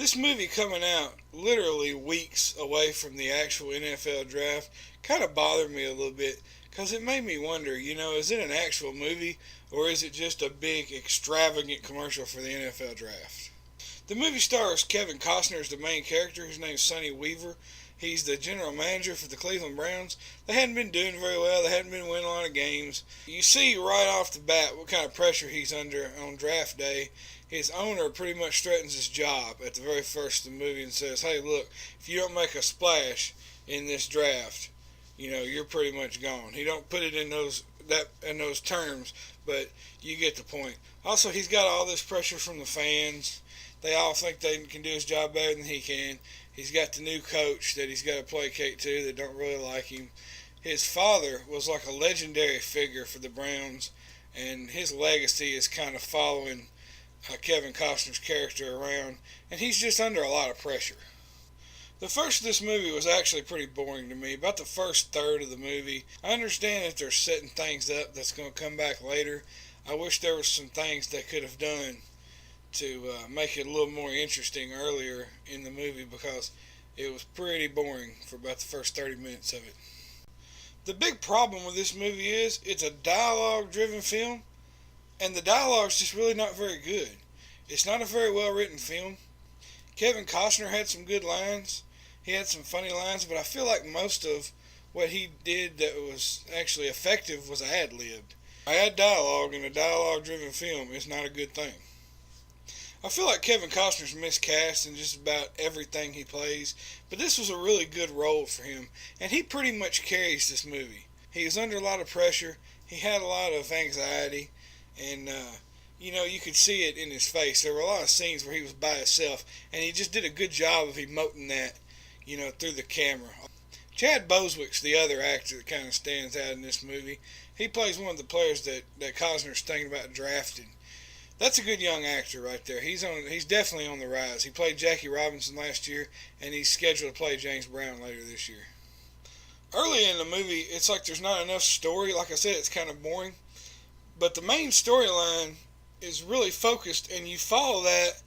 This movie coming out literally weeks away from the actual NFL draft kind of bothered me a little bit because it made me wonder, is it an actual movie or is it just a big extravagant commercial for the NFL draft? The movie stars Kevin Costner as the main character. His name's Sonny Weaver. He's the general manager for the Cleveland Browns. They hadn't been doing very well. They hadn't been winning a lot of games. You see right off the bat what kind of pressure he's under on draft day. His owner pretty much threatens his job at the very first of the movie and says, "Hey, look, if you don't make a splash in this draft, you're pretty much gone." He don't put it in those terms, but you get the point. Also, he's got all this pressure from the fans. They all think they can do his job better than he can. He's got the new coach that he's got to placate to that don't really like him. His father was like a legendary figure for the Browns, and his legacy is kind of following Kevin Costner's character around, and he's just under a lot of pressure. The first of this movie was actually pretty boring to me. About the first third of the movie, I understand that they're setting things up that's going to come back later. I wish there was some things they could have done to make it a little more interesting earlier in the movie because it was pretty boring for about the first 30 minutes of it. The big problem with this movie is it's a dialogue driven film, and the dialogue's just really not very good. It's not a very well written film. Kevin Costner had some good lines. He had some funny lines, but I feel like most of what he did that was actually effective was ad-libbed. Bad dialogue in a dialogue-driven film is not a good thing. I feel like Kevin Costner's miscast in just about everything he plays, but this was a really good role for him, and he pretty much carries this movie. He was under a lot of pressure. He had a lot of anxiety, and you could see it in his face. There were a lot of scenes where he was by himself, and he just did a good job of emoting that, through the camera. Chad Boswick's the other actor that kind of stands out in this movie. He plays one of the players that Costner's thinking about drafting. That's a good young actor right there. He's definitely on the rise. He played Jackie Robinson last year, and he's scheduled to play James Brown later this year. Early in the movie, it's like there's not enough story. Like I said, it's kind of boring. But the main storyline is really focused, and you follow that,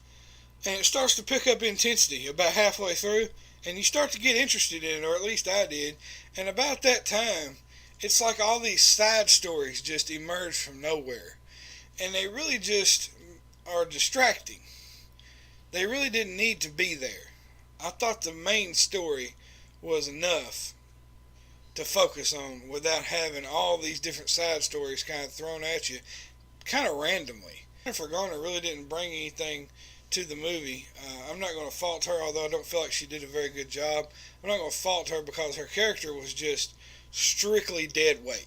and it starts to pick up intensity about halfway through, and you start to get interested in it, or at least I did. And about that time, it's like all these side stories just emerge from nowhere. And they really just are distracting. They really didn't need to be there. I thought the main story was enough to focus on without having all these different side stories kind of thrown at you kind of randomly. Jennifer Garner really didn't bring anything to the movie. I'm not going to fault her, although I don't feel like she did a very good job. I'm not going to fault her because her character was just strictly dead weight.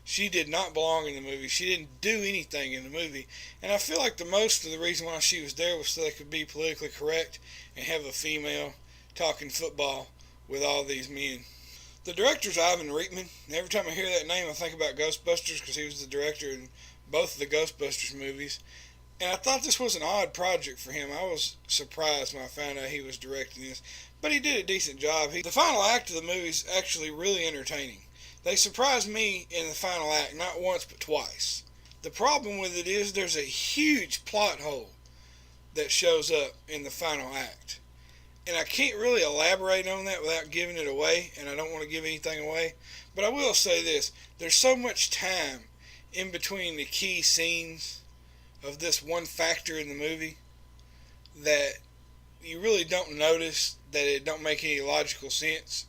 She did not belong in the movie. She didn't do anything in the movie. And I feel like the most of the reason why she was there was so they could be politically correct and have a female talking football with all these men. The director's Ivan Reitman. Every time I hear that name, I think about Ghostbusters because he was the director in both of the Ghostbusters movies. And I thought this was an odd project for him. I was surprised when I found out he was directing this. But he did a decent job. The final act of the movie is actually really entertaining. They surprised me in the final act, not once but twice. The problem with it is there's a huge plot hole that shows up in the final act. And I can't really elaborate on that without giving it away, and I don't want to give anything away. But I will say this, there's so much time in between the key scenes of this one factor in the movie that you really don't notice that it don't make any logical sense.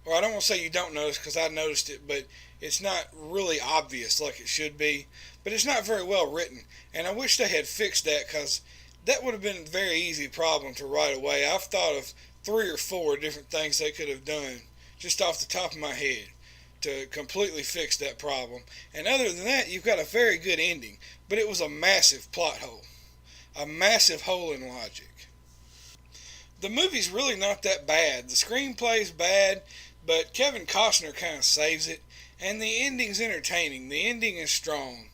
Or I don't want to say you don't notice because I noticed it, but it's not really obvious like it should be. But it's not very well written. And I wish they had fixed that because that would have been a very easy problem to write away. I've thought of 3 or 4 different things they could have done just off the top of my head to completely fix that problem. And other than that, you've got a very good ending. But it was a massive plot hole. A massive hole in logic. The movie's really not that bad. The screenplay's bad, but Kevin Costner kind of saves it, and the ending's entertaining. The ending is strong.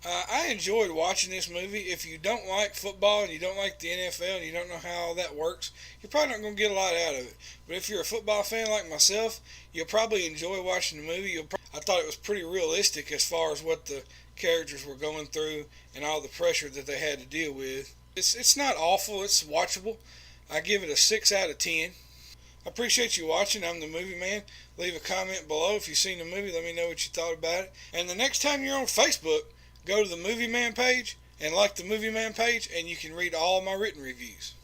I enjoyed watching this movie. If you don't like football and you don't like the NFL and you don't know how all that works, you're probably not going to get a lot out of it. But if you're a football fan like myself, you'll probably enjoy watching the movie. I thought it was pretty realistic as far as what the characters were going through and all the pressure that they had to deal with. It's not awful. It's watchable. I give it a 6 out of 10. I appreciate you watching. I'm the Movie Man. Leave a comment below if you've seen the movie. Let me know what you thought about it. And the next time you're on Facebook, go to the Movie Man page and like the Movie Man page, and you can read all my written reviews.